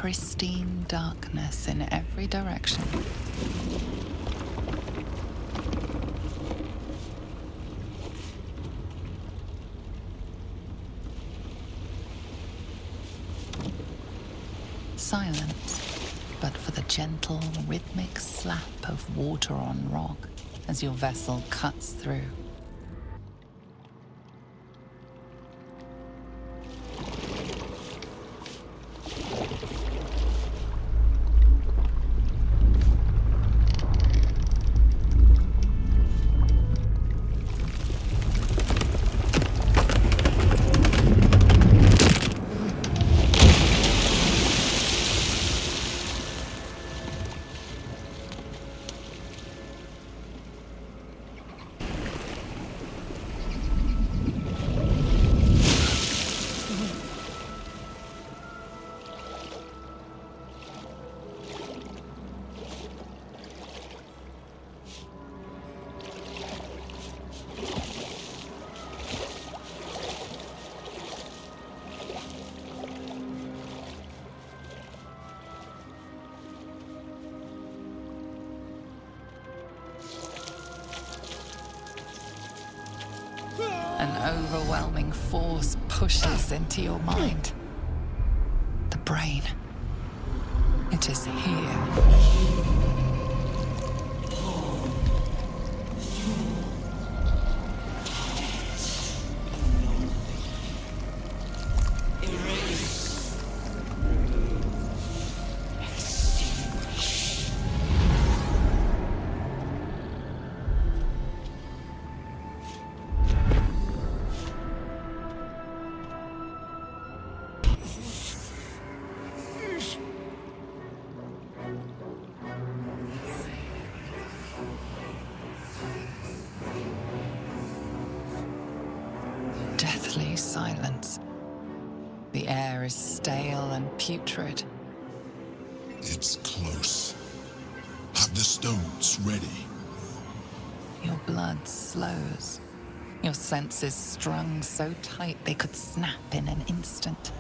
pristine darkness in every direction. Silence, but for the gentle, rhythmic slap of water on rock as your vessel cuts through. An overwhelming force pushes into your mind. The brain. It is here. Deathly silence. The air is stale and putrid. It's close. Have the stones ready. Your blood slows. Your senses strung so tight they could snap in an instant.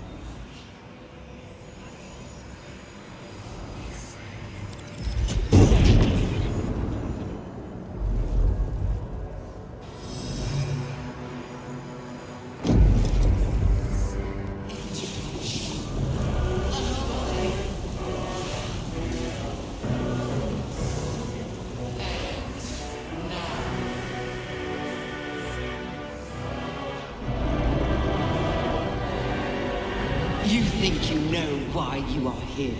You think you know why you are here.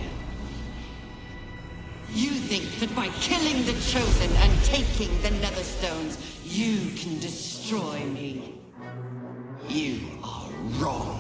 You think that by killing the Chosen and taking the Netherstones, you can destroy me. You are wrong.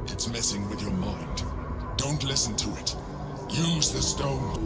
It's messing with your mind. Don't listen to it. Use the stone.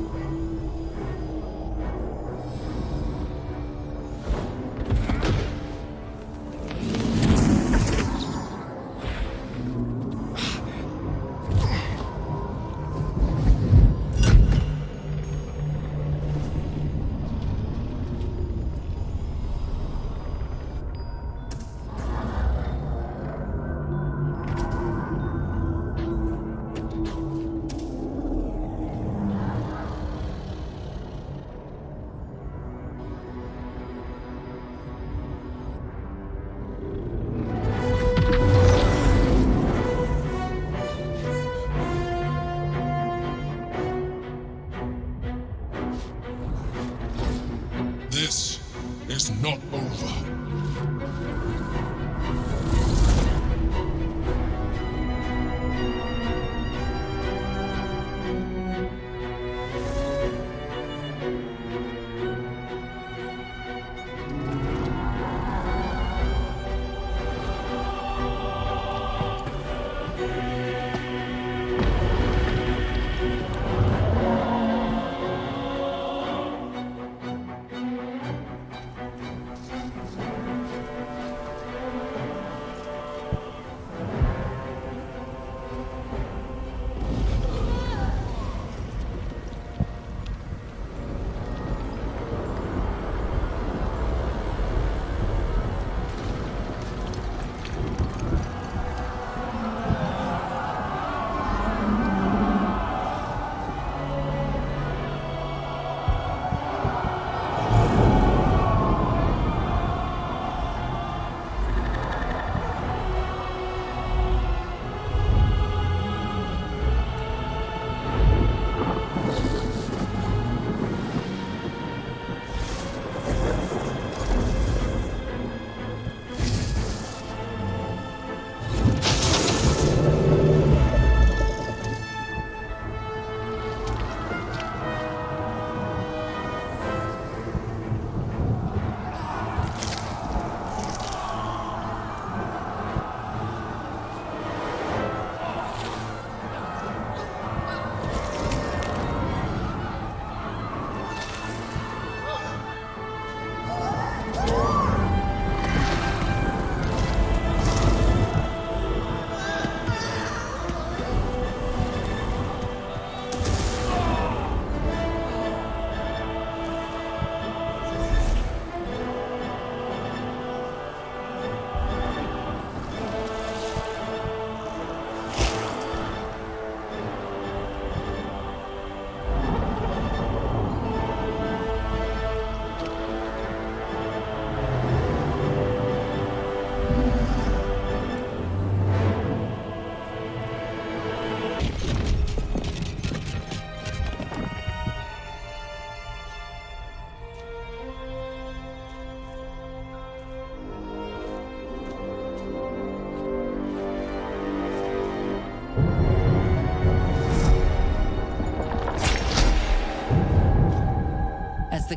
This is not over.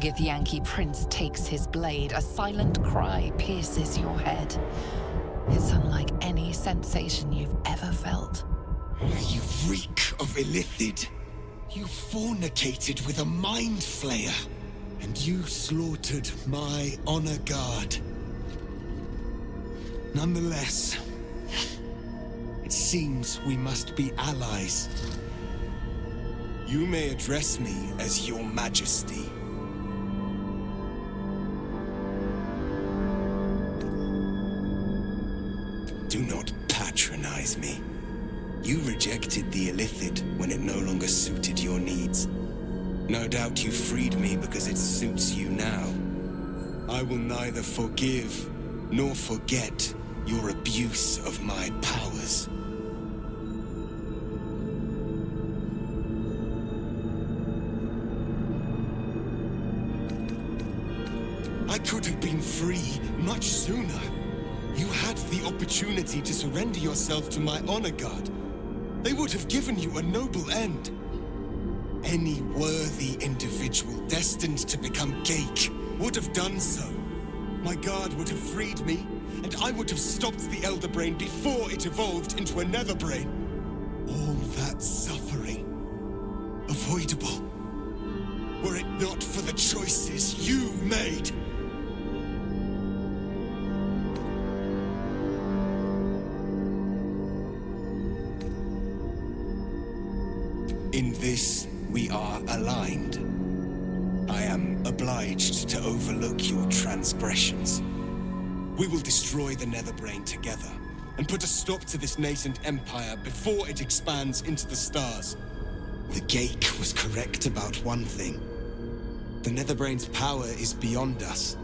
the Githyanki prince takes his blade, a silent cry pierces your head. It's unlike any sensation you've ever felt. You reek of Illithid. You fornicated with a mind flayer. And you slaughtered my honor guard. Nonetheless, it seems we must be allies. You may address me as Your Majesty. Do not patronize me. You rejected the Illithid when it no longer suited your needs. No doubt you freed me because it suits you now. I will neither forgive nor forget your abuse of my powers. I could have been free much sooner. You had the opportunity to surrender yourself to my honor guard. They would have given you a noble end. Any worthy individual destined to become Geik would have done so. My guard would have freed me, and I would have stopped the Elder Brain before it evolved into a Nether Brain. All that suffering, avoidable, were it not for the choices you made. In this, we are aligned. I am obliged to overlook your transgressions. We will destroy the Netherbrain together, and put a stop to this nascent empire before it expands into the stars. The Geik was correct about one thing. The Netherbrain's power is beyond us.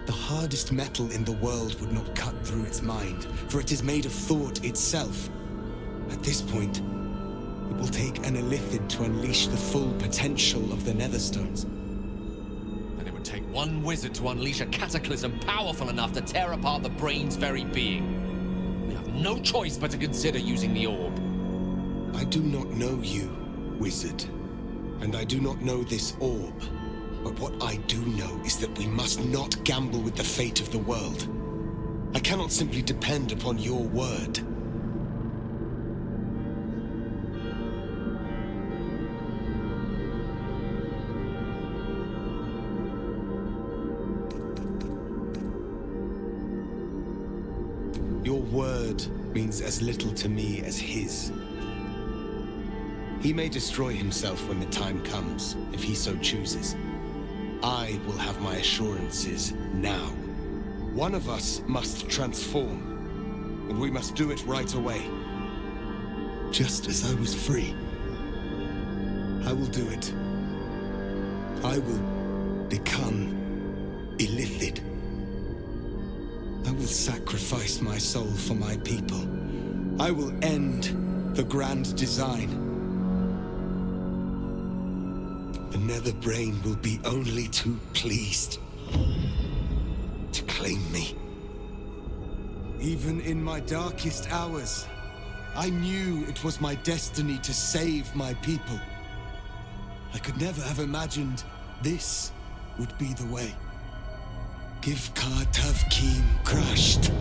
The hardest metal in the world would not cut through its mind, for it is made of thought itself. At this point, it will take an Illithid to unleash the full potential of the Netherstones. And it would take one wizard to unleash a cataclysm powerful enough to tear apart the brain's very being. We have no choice but to consider using the orb. I do not know you, wizard. And I do not know this orb. But what I do know is that we must not gamble with the fate of the world. I cannot simply depend upon your word. Your word means as little to me as his. He may destroy himself when the time comes, if he so chooses. I will have my assurances now. One of us must transform, and we must do it right away. Just as I was free. I will do it. I will become Illithid. I will sacrifice my soul for my people. I will end the grand design. The Netherbrain will be only too pleased to claim me. Even in my darkest hours, I knew it was my destiny to save my people. I could never have imagined this would be the way. Give Tavkim crushed.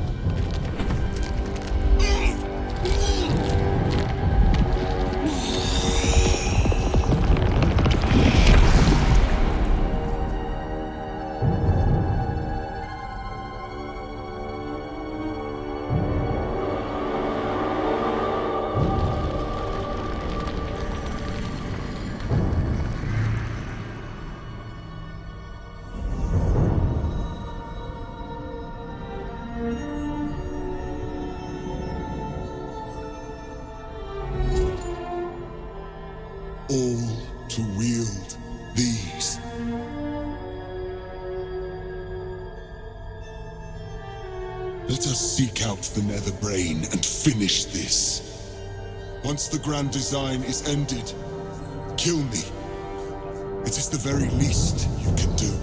All to wield these. Let us seek out the Netherbrain and finish this. Once the grand design is ended, kill me. It is the very least you can do.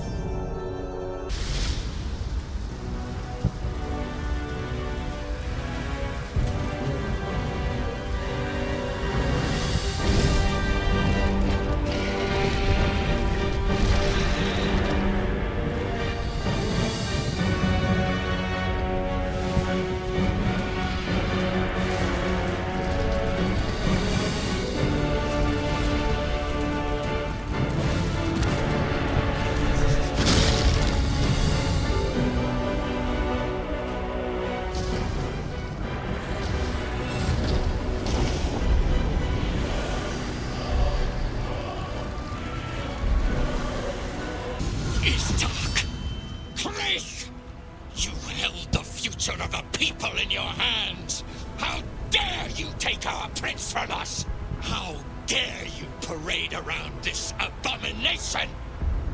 people in your hands! How dare you take our prince from us! How dare you parade around this abomination!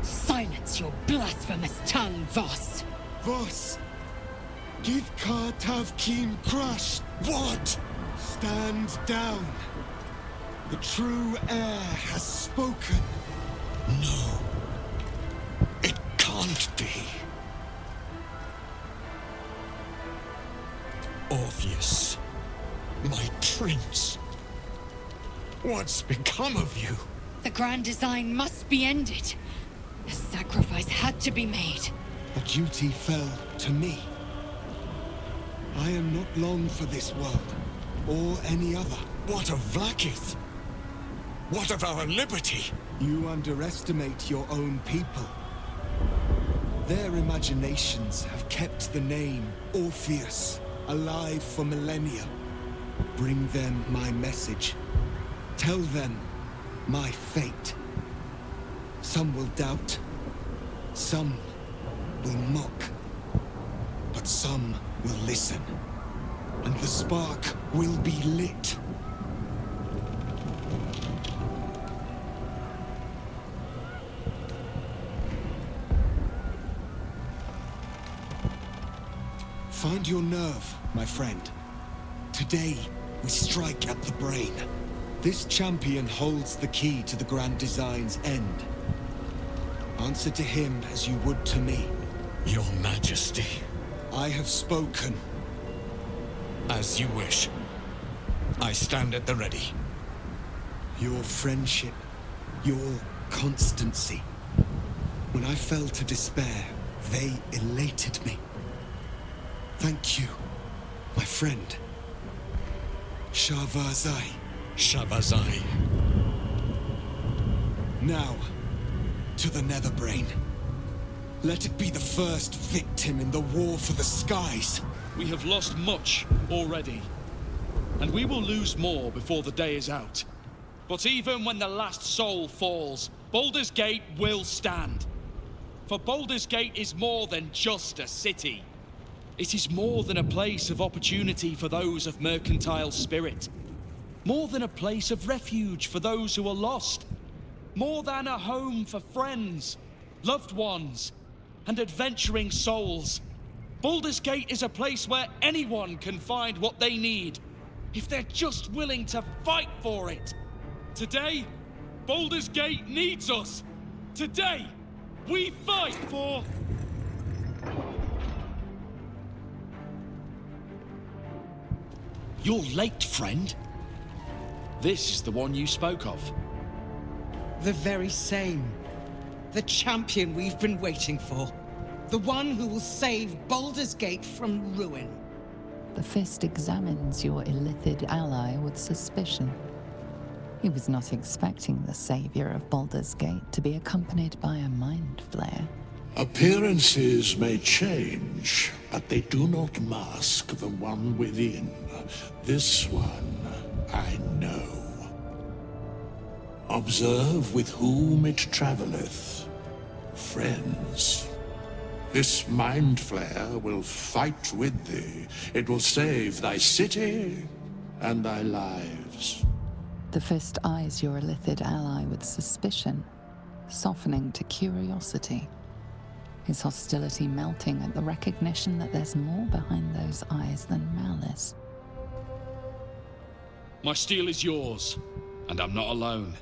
Silence your blasphemous tongue, Voss. Voss! Give Kartav Keen crush! What? Stand down! The true heir has spoken. No. It can't be. Orpheus, my prince. What's become of you? The Grand Design must be ended. A sacrifice had to be made. The duty fell to me. I am not long for this world, or any other. What of Vlaakith? What of our liberty? You underestimate your own people. Their imaginations have kept the name Orpheus alive for millennia. Bring them my message. Tell them my fate. Some will doubt. Some will mock. But some will listen. And the spark will be lit. Find your nerve, my friend. Today, we strike at the brain. This champion holds the key to the Grand Design's end. Answer to him as you would to me. Your Majesty. I have spoken. As you wish. I stand at the ready. Your friendship, your constancy. When I fell to despair, they elated me. Thank you, my friend. Shavazai. Shavazai. Now, to the Netherbrain. Let it be the first victim in the war for the skies. We have lost much already, and we will lose more before the day is out. But even when the last soul falls, Baldur's Gate will stand. For Baldur's Gate is more than just a city. It is more than a place of opportunity for those of mercantile spirit. More than a place of refuge for those who are lost. More than a home for friends, loved ones, and adventuring souls. Baldur's Gate is a place where anyone can find what they need, if they're just willing to fight for it. Today, Baldur's Gate needs us. Today, we fight for... You're late, friend. This is the one you spoke of. The very same. The champion we've been waiting for. The one who will save Baldur's Gate from ruin. The Fist examines your illithid ally with suspicion. He was not expecting the savior of Baldur's Gate to be accompanied by a mind flare. Appearances may change, but they do not mask the one within. This one I know. Observe with whom it traveleth. Friends. This mind flare will fight with thee. It will save thy city and thy lives. The Fist eyes your illithid ally with suspicion, softening to curiosity. His hostility melting at the recognition that there's more behind those eyes than malice. My steel is yours, and I'm not alone.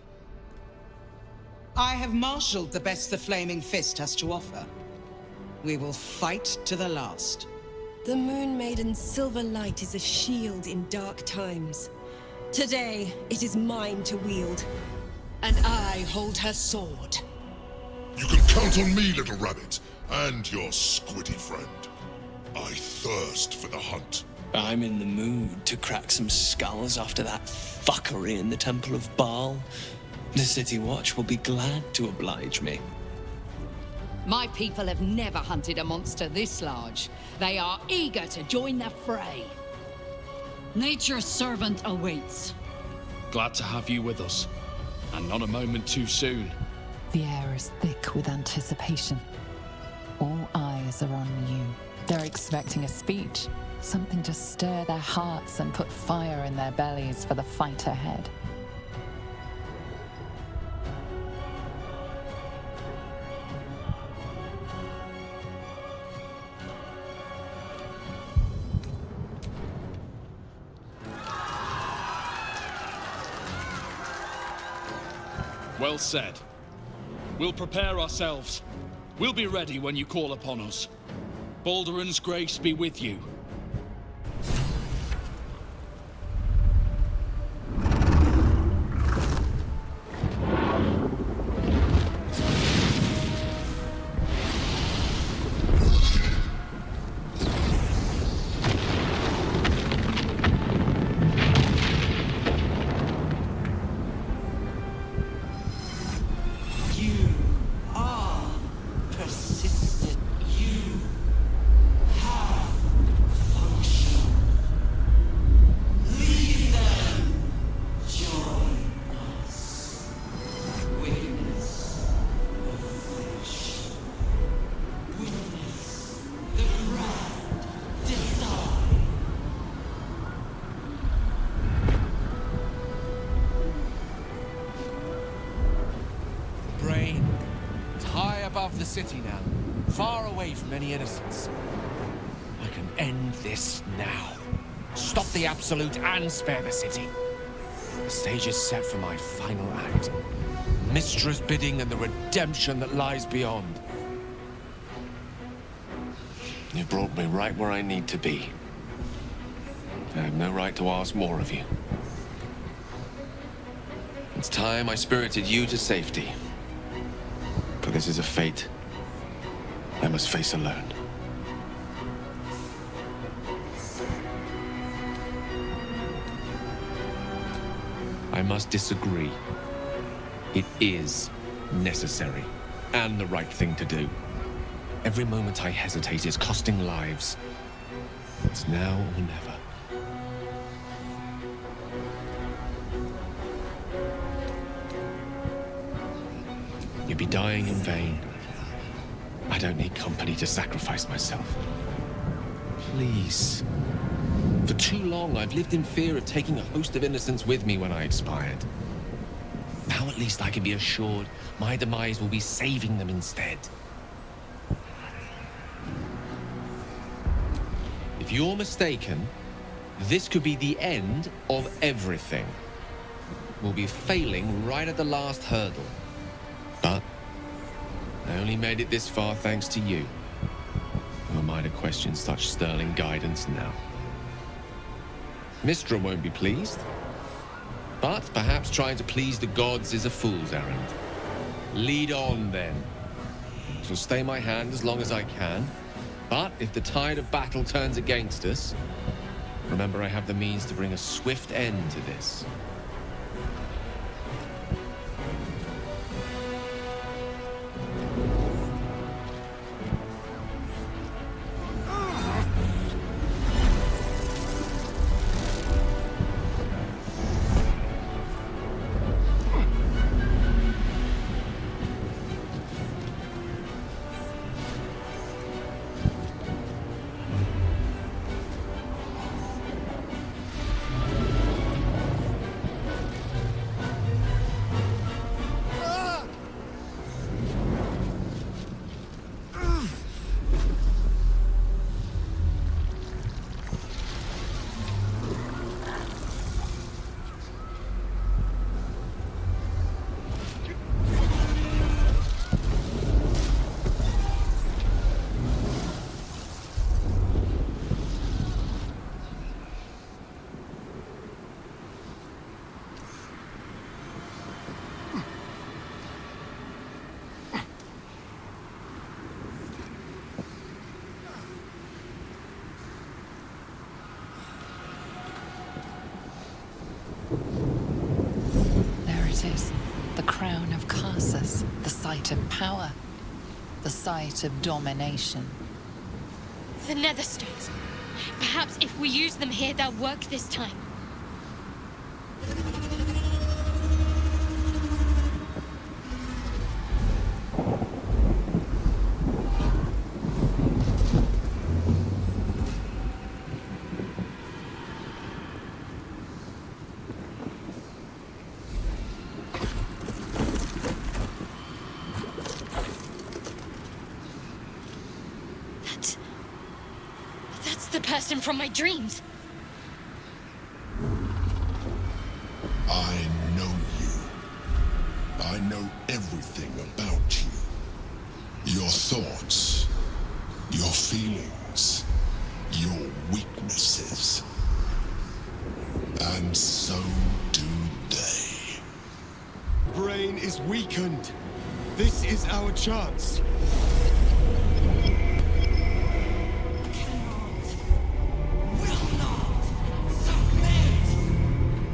I have marshaled the best the Flaming Fist has to offer. We will fight to the last. The Moon Maiden's silver light is a shield in dark times. Today, it is mine to wield. And I hold her sword. You can count on me, little rabbit, and your squiddy friend. I thirst for the hunt. I'm in the mood to crack some skulls after that fuckery in the Temple of Baal. The City Watch will be glad to oblige me. My people have never hunted a monster this large. They are eager to join the fray. Nature's servant awaits. Glad to have you with us, and not a moment too soon. The air is thick with anticipation. All eyes are on you. They're expecting a speech, something to stir their hearts and put fire in their bellies for the fight ahead. Well said. We'll prepare ourselves. We'll be ready when you call upon us. Balduran's grace be with you. The city now, far away from any innocence. I can end this now. Stop the Absolute and spare the city. The stage is set for my final act. Mystra's bidding and the redemption that lies beyond. You brought me right where I need to be. I have no right to ask more of you. It's time I spirited you to safety. For this is a fate I must face alone. I must disagree. It is necessary, and the right thing to do. Every moment I hesitate is costing lives. It's now or never. You'd be dying in vain. I don't need company to sacrifice myself. Please. For too long, I've lived in fear of taking a host of innocents with me when I expired. Now at least I can be assured my demise will be saving them instead. If you're mistaken, this could be the end of everything. We'll be failing right at the last hurdle. But I only made it this far thanks to you. Who am I to question such sterling guidance now? Mystra won't be pleased. But perhaps trying to please the gods is a fool's errand. Lead on, then. I shall stay my hand as long as I can. But if the tide of battle turns against us, remember I have the means to bring a swift end to this. The crown of Karsus, the site of power, the site of domination. The Netherstones. Perhaps if we use them here, they'll work this time. person from my dreams. I know you. I know everything about you. Your thoughts, your feelings, your weaknesses. And so do they. Brain is weakened. This is our chance.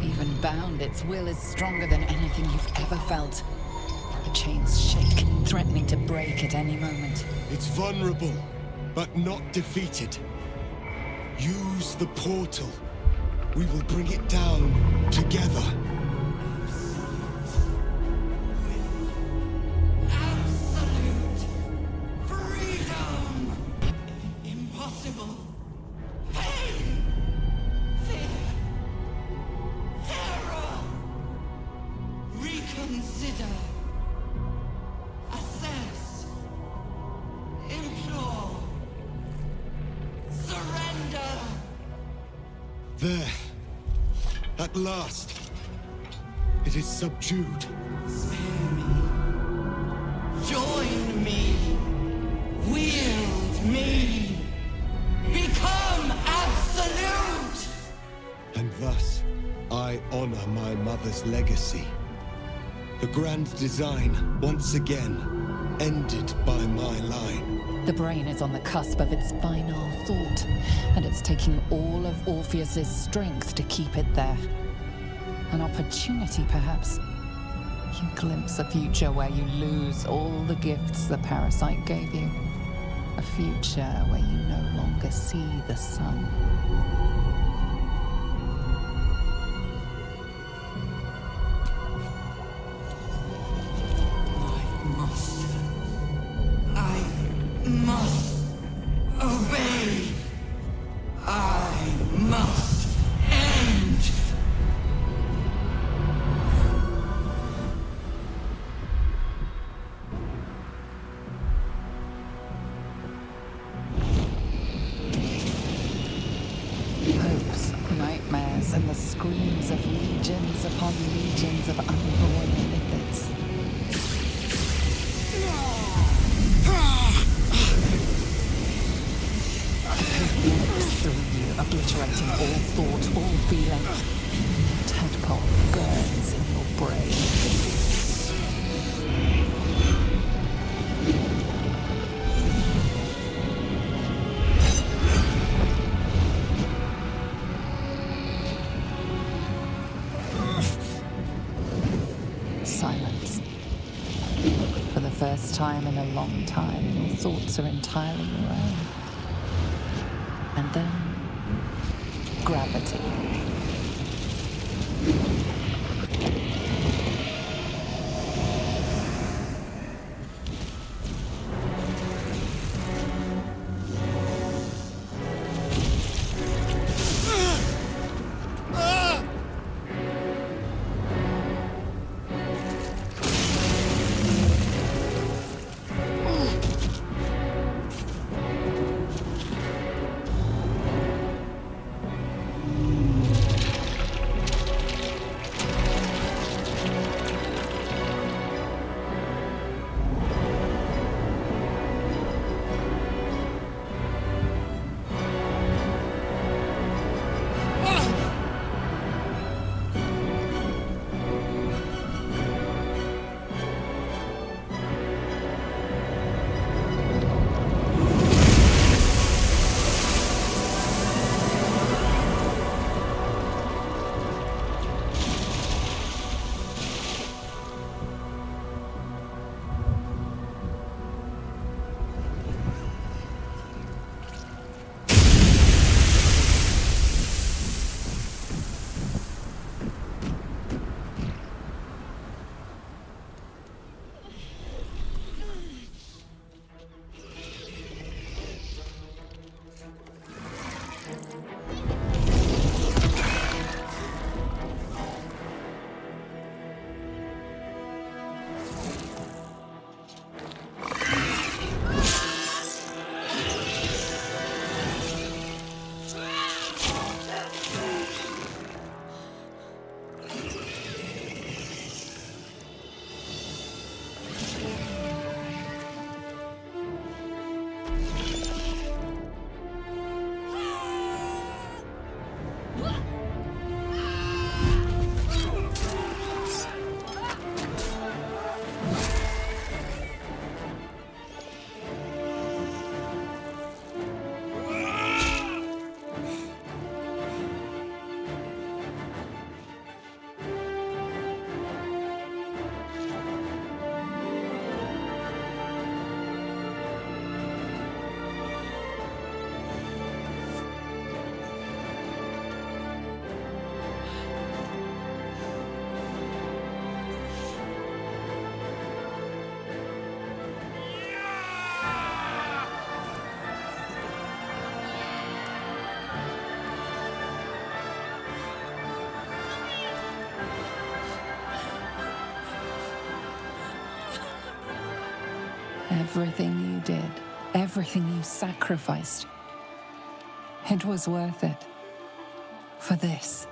Even bound, its will is stronger than anything you've ever felt. The chains shake, threatening to break at any moment. It's vulnerable, but not defeated. Use the portal. We will bring it down together. Absolute freedom. Impossible. Pain. Fear. Terror. Reconsider. Assess. Implore. Surrender. There. At last. It is subdued. Spare me. Join me. Wield me. Become absolute. And thus, I honor my mother's legacy. The grand design, once again, ended by my line. The brain is on the cusp of its final thought, and it's taking all of Orpheus's strength to keep it there. An opportunity, perhaps. You glimpse a future where you lose all the gifts the parasite gave you. A future where you no longer see the sun. I must obey. I must end. Hopes, nightmares, and the screams of legions upon legions of unborn lipids. Lips through you, obliterating all thought, all feeling. Tadpole burns in your brain. Silence. For the first time in a long time, your thoughts are entirely your own. And then, gravity. Everything you did, everything you sacrificed, it was worth it. For this.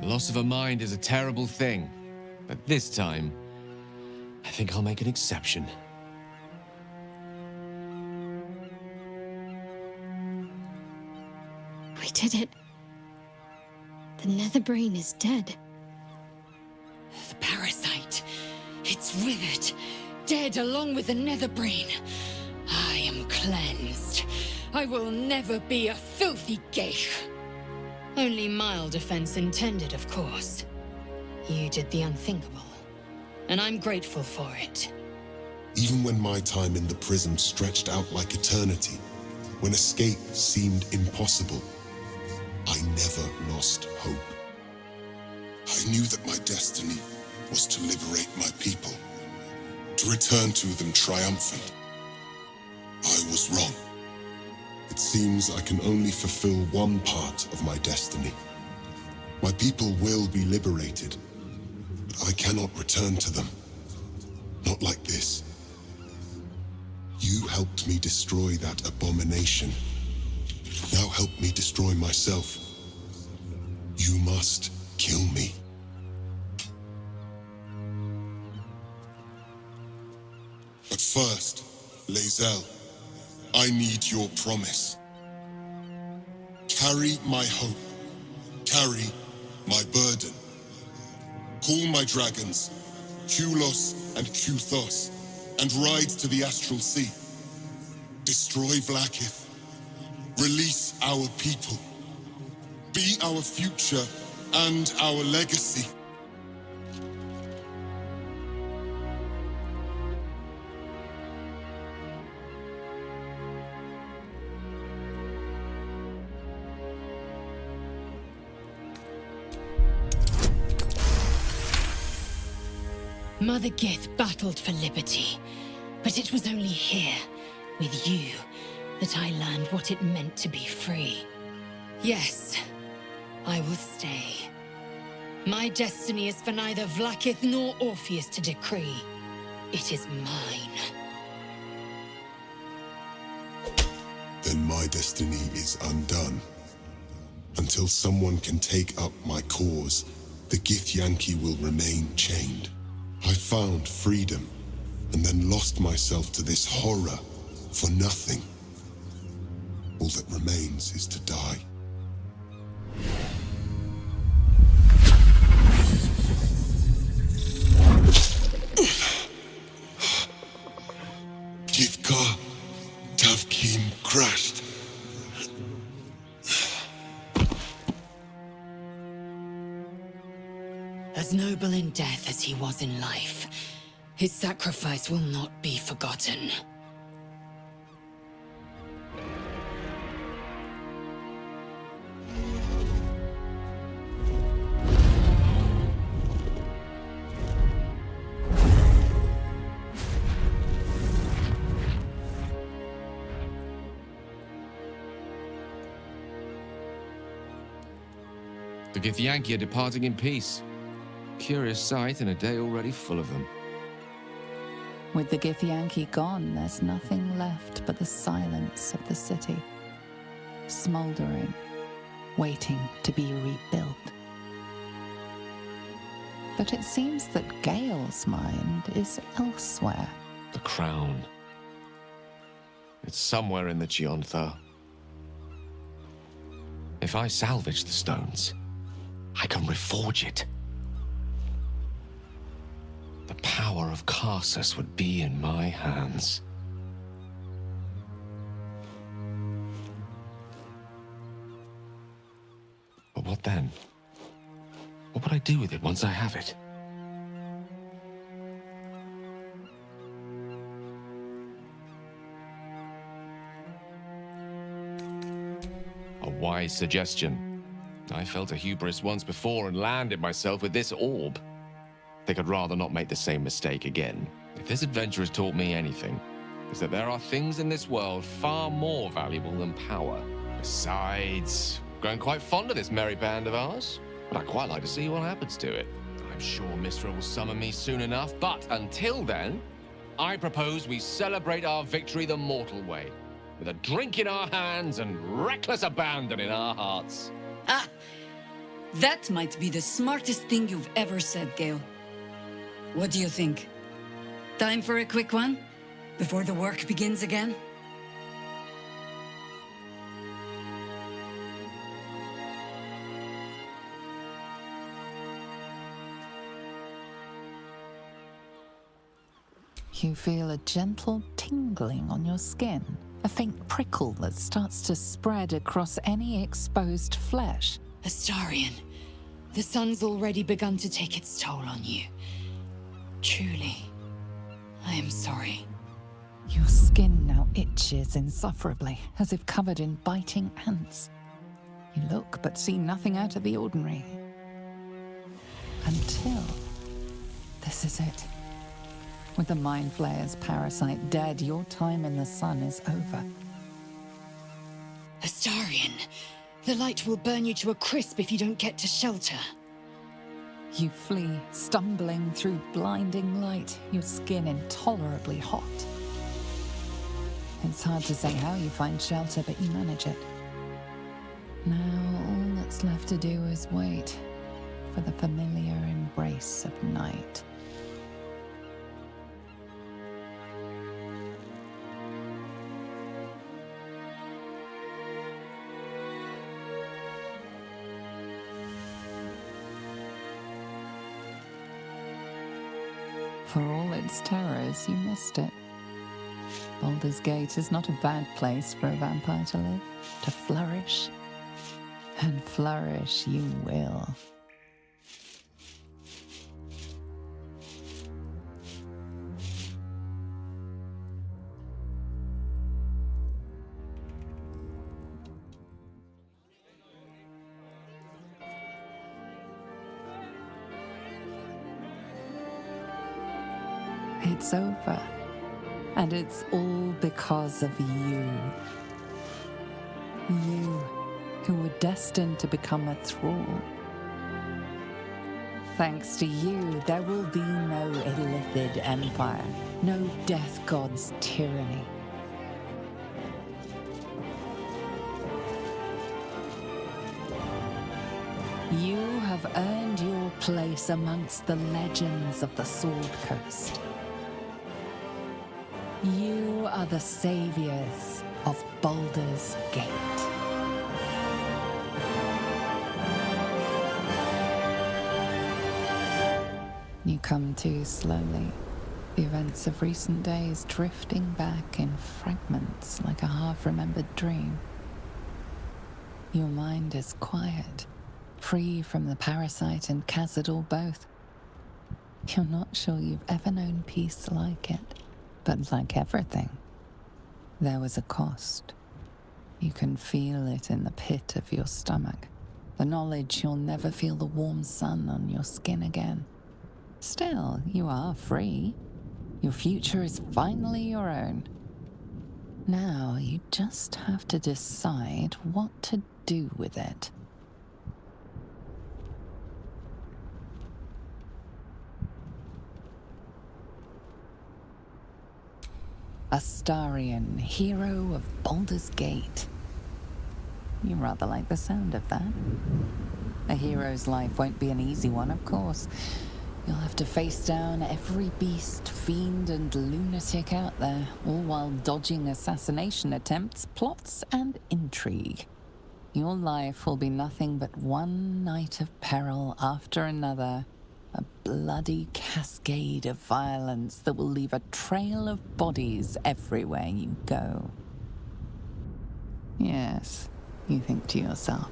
The loss of a mind is a terrible thing, but this time, I think I'll make an exception. We did it. The Netherbrain is dead. The parasite. It's withered. Dead along with the Netherbrain. I am cleansed. I will never be a filthy geich. Only mild offense intended, of course. You did the unthinkable, and I'm grateful for it. Even when my time in the prism stretched out like eternity, when escape seemed impossible, I never lost hope. I knew that my destiny was to liberate my people, to return to them triumphant. I was wrong. It seems I can only fulfill one part of my destiny. My people will be liberated, but I cannot return to them. Not like this. You helped me destroy that abomination. Now help me destroy myself. You must kill me. But first, Lae'zel, I need your promise. Carry my hope. Carry my burden. Call my dragons, Kulos and Kuthos, and ride to the Astral Sea. Destroy Vlaakith. Release our people. Be our future and our legacy. Mother Gith battled for liberty, but it was only here, with you, that I learned what it meant to be free. Yes, I will stay. My destiny is for neither Vlaakith nor Orpheus to decree. It is mine. Then my destiny is undone. Until someone can take up my cause, the Githyanki will remain chained. I found freedom, and then lost myself to this horror for nothing. All that remains is to die. Githka Tavkim crashed. As noble in death as he was in life, his sacrifice will not be forgotten. The Githyanki are departing in peace. Curious sight in a day already full of them. With the Githyanki gone, there's nothing left but the silence of the city, smoldering, waiting to be rebuilt. But it seems that Gale's mind is elsewhere. The crown. It's somewhere in the Chiontha. If I salvage the stones, I can reforge it. The power of Karsus would be in my hands. But what then? What would I do with it once I have it? Wise suggestion. I felt a hubris once before and landed myself with this orb. Think I'd rather not make the same mistake again. If this adventure has taught me anything, is that there are things in this world far more valuable than power. Besides, growing quite fond of this merry band of ours, but I'd quite like to see what happens to it. I'm sure Mistra will summon me soon enough, but until then, I propose we celebrate our victory the mortal way, with a drink in our hands and reckless abandon in our hearts. Ah! That might be the smartest thing you've ever said, Gale. What do you think? Time for a quick one? Before the work begins again? You feel a gentle tingling on your skin, a faint prickle that starts to spread across any exposed flesh. Astarion, the sun's already begun to take its toll on you. Truly, I am sorry. Your skin now itches insufferably, as if covered in biting ants. You look but see nothing out of the ordinary. Until... this is it. With the Mind Flayer's parasite dead, your time in the sun is over. Astarion, the light will burn you to a crisp if you don't get to shelter. You flee, stumbling through blinding light, your skin intolerably hot. It's hard to say how you find shelter, but you manage it. Now all that's left to do is wait for the familiar embrace of night. For all its terrors, you missed it. Baldur's Gate is not a bad place for a vampire to live, to flourish. And flourish you will. It's over. And it's all because of you. You, who were destined to become a thrall. Thanks to you, there will be no Illithid empire, no death god's tyranny. You have earned your place amongst the legends of the Sword Coast. You are the saviors of Baldur's Gate. You come to slowly, the events of recent days drifting back in fragments like a half-remembered dream. Your mind is quiet, free from the parasite and Khazad both. You're not sure you've ever known peace like it. But like everything, there was a cost. You can feel it in the pit of your stomach, the knowledge you'll never feel the warm sun on your skin again. Still, you are free. Your future is finally your own. Now you just have to decide what to do with it. Astarion, hero of Baldur's Gate. You rather like the sound of that. A hero's life won't be an easy one, of course. You'll have to face down every beast, fiend, and lunatic out there, all while dodging assassination attempts, plots, and intrigue. Your life will be nothing but one night of peril after another. A bloody cascade of violence that will leave a trail of bodies everywhere you go. Yes, you think to yourself,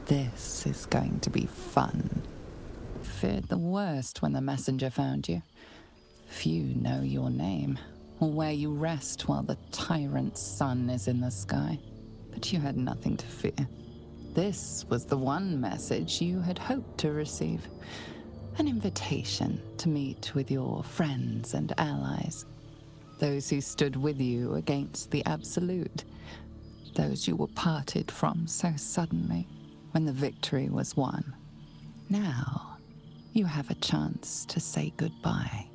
this is going to be fun. Feared the worst when the messenger found you. Few know your name, or where you rest while the tyrant's sun is in the sky. But you had nothing to fear. This was the one message you had hoped to receive. An invitation to meet with your friends and allies. Those who stood with you against the Absolute. Those you were parted from so suddenly when the victory was won. Now, you have a chance to say goodbye.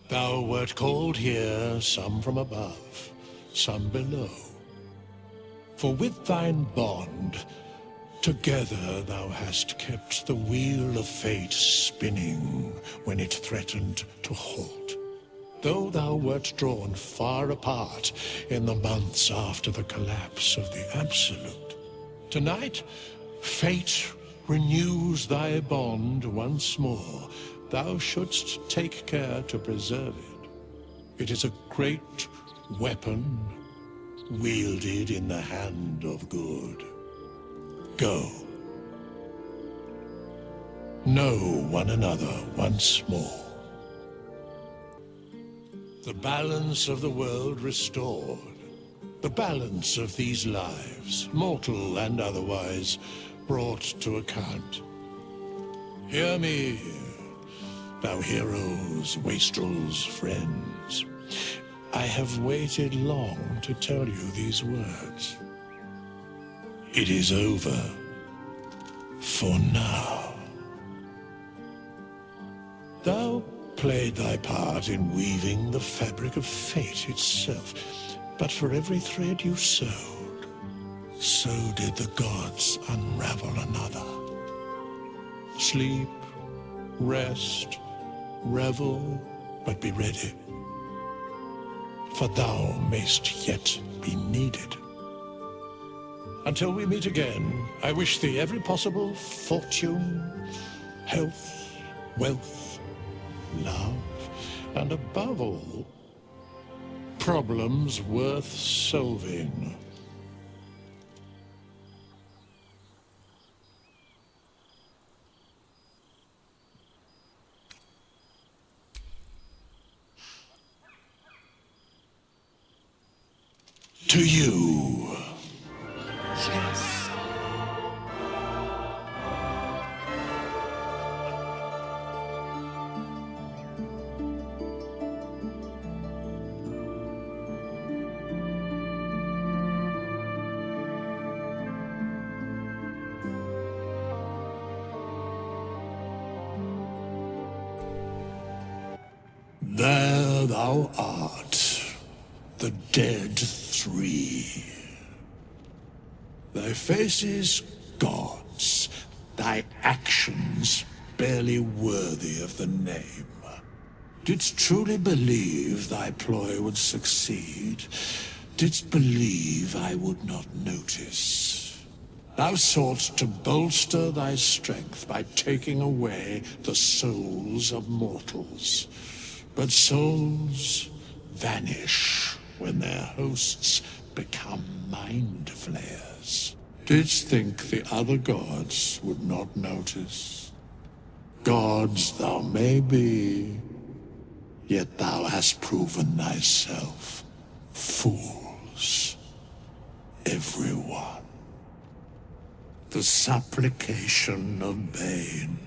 Thou wert called here, some from above, some below. For with thine bond, together thou hast kept the wheel of fate spinning when it threatened to halt. Though thou wert drawn far apart in the months after the collapse of the Absolute, tonight fate renews thy bond once more. Thou shouldst take care to preserve it. It is a great weapon wielded in the hand of good. Go. Know one another once more. The balance of the world restored. The balance of these lives, mortal and otherwise, brought to account. Hear me, thou heroes, wastrels, friends. I have waited long to tell you these words. It is over for now. Thou played thy part in weaving the fabric of fate itself, but for every thread you sewed, so did the gods unravel another. Sleep, rest, revel, but be ready, for thou mayst yet be needed. Until we meet again, I wish thee every possible fortune, health, wealth, love, and above all, problems worth solving. To you. Yes. There thou art, the dead three. Thy faces gods, thy actions barely worthy of the name. Didst truly believe thy ploy would succeed? Didst believe I would not notice? Thou sought to bolster thy strength by taking away the souls of mortals. But souls vanish when their hosts become mind flayers. Didst think the other gods would not notice? Gods thou may be, yet thou hast proven thyself fools, everyone. The supplication of Bane,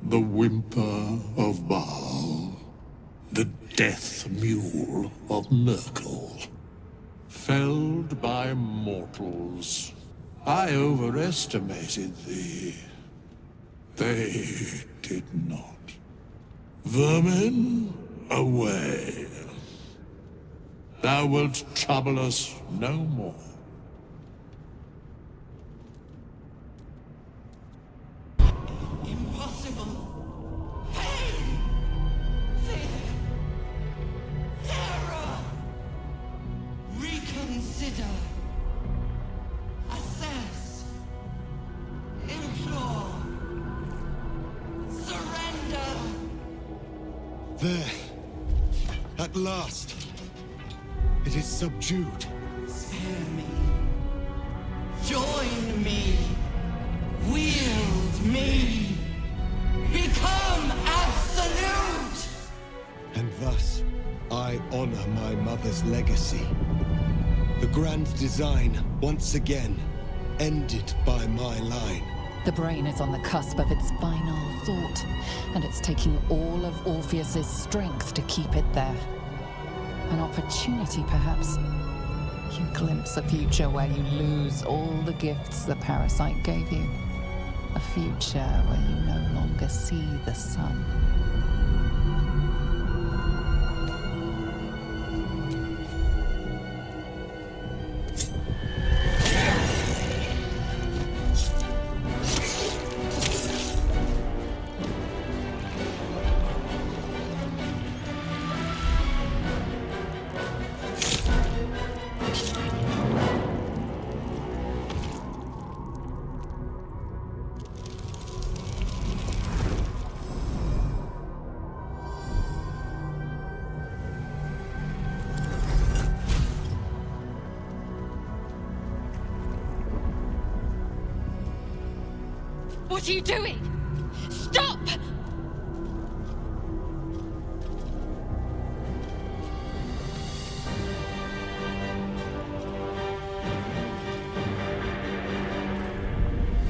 the whimper of Baal, the death mule of Merkel. Felled by mortals. I overestimated thee. They did not. Vermin, away. Thou wilt trouble us no more. Impossible. Pain. Fear. Terror. Reconsider. Assess. Implore. Surrender. There. At last. It is subdued. Spare me. Join me. Wield me. Become absolute! And thus, I honor my mother's legacy. The grand design, once again, ended by my line. The brain is on the cusp of its final thought, and it's taking all of Orpheus's strength to keep it there. An opportunity, perhaps. You glimpse a future where you lose all the gifts the parasite gave you. A future where you no longer see the sun. What are you doing? Stop!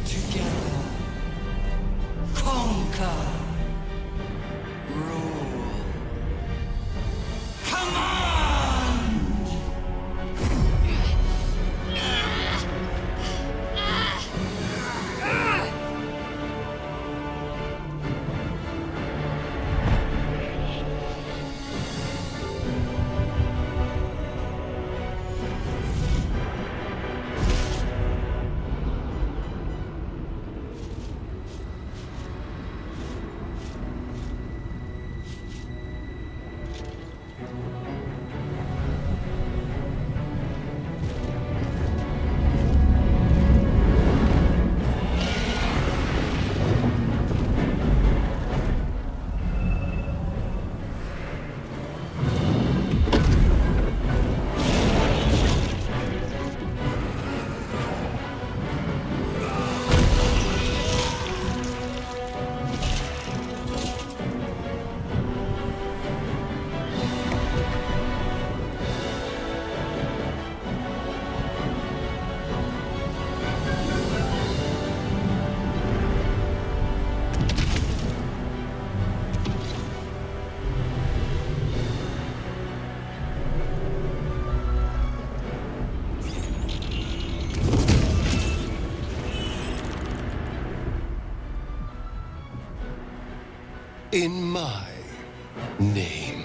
Together, conquer, rule. Command! In my name.